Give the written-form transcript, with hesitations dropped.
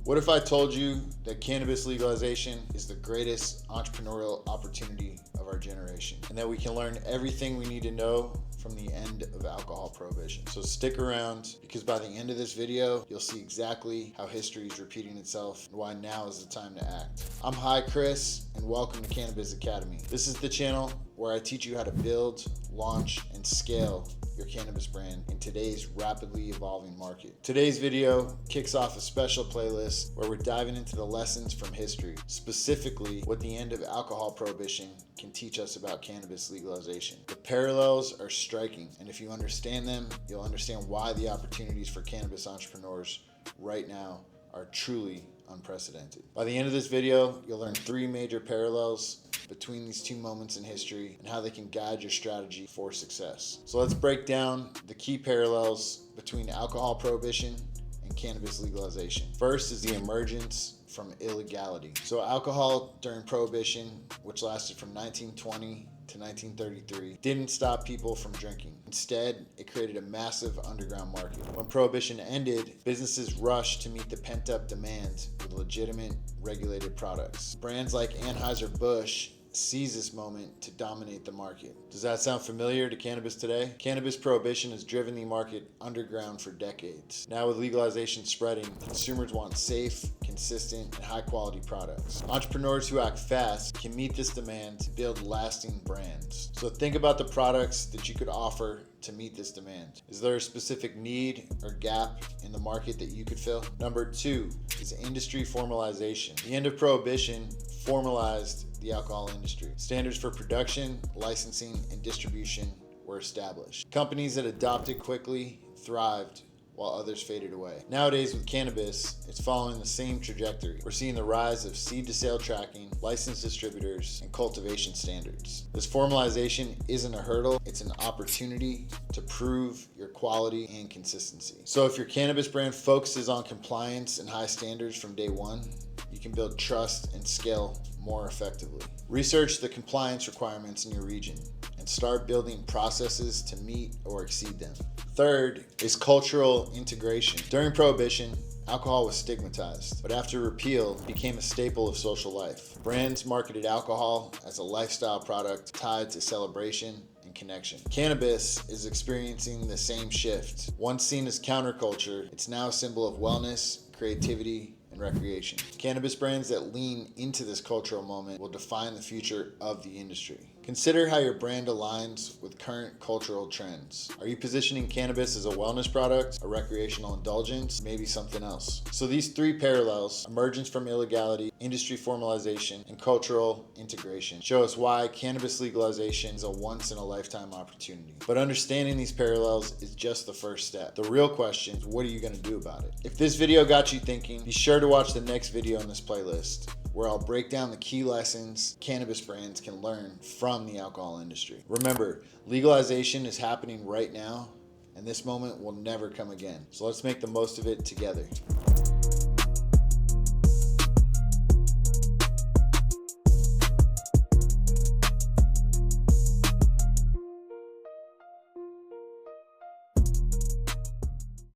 What if I told you that cannabis legalization is the greatest entrepreneurial opportunity of our generation, and that we can learn everything we need to know from the end of alcohol prohibition? So stick around, because by the end of this video, you'll see exactly how history is repeating itself and why now is the time to act. I'm Chris, and welcome to Cannabis Academy. This is the channel where I teach you how to build, launch, and scale your cannabis brand in today's rapidly evolving market. Today's video kicks off a special playlist where we're diving into the lessons from history, specifically what the end of alcohol prohibition can teach us about cannabis legalization. The parallels are striking, and if you understand them, you'll understand why the opportunities for cannabis entrepreneurs right now are truly unprecedented. By the end of this video, you'll learn 3 major parallels between these 2 moments in history and how they can guide your strategy for success. So let's break down the key parallels between alcohol prohibition and cannabis legalization. First is the emergence from illegality. So alcohol during prohibition, which lasted from 1920 to 1933, didn't stop people from drinking. Instead, it created a massive underground market. When prohibition ended, businesses rushed to meet the pent-up demand with legitimate, regulated products. Brands like Anheuser-Busch seized this moment to dominate the market. Does that sound familiar to cannabis today? Cannabis prohibition has driven the market underground for decades. Now with legalization spreading, consumers want safe, consistent, and high-quality products. Entrepreneurs who act fast can meet this demand to build lasting brands. So think about the products that you could offer to meet this demand. Is there a specific need or gap in the market that you could fill? Number 2 is industry formalization. The end of prohibition formalized the alcohol industry. Standards for production, licensing, and distribution were established. Companies that adopted quickly thrived, while others faded away. Nowadays with cannabis, it's following the same trajectory. We're seeing the rise of seed to sale tracking, licensed distributors, and cultivation standards. This formalization isn't a hurdle, it's an opportunity to prove your quality and consistency. So if your cannabis brand focuses on compliance and high standards from day one, you can build trust and scale more effectively. Research the compliance requirements in your region and start building processes to meet or exceed them. Third is cultural integration. During prohibition, alcohol was stigmatized, but after repeal, it became a staple of social life. Brands marketed alcohol as a lifestyle product tied to celebration and connection. Cannabis is experiencing the same shift. Once seen as counterculture, it's now a symbol of wellness, creativity, and recreation. Cannabis brands that lean into this cultural moment will define the future of the industry. Consider how your brand aligns with current cultural trends. Are you positioning cannabis as a wellness product, a recreational indulgence, maybe something else? So these 3 parallels, emergence from illegality, industry formalization, and cultural integration, show us why cannabis legalization is a once-in-a-lifetime opportunity. But understanding these parallels is just the first step. The real question is, what are you going to do about it? If this video got you thinking, be sure to watch the next video in this playlist, where I'll break down the key lessons cannabis brands can learn from the alcohol industry. Remember, legalization is happening right now, and this moment will never come again. So let's make the most of it together.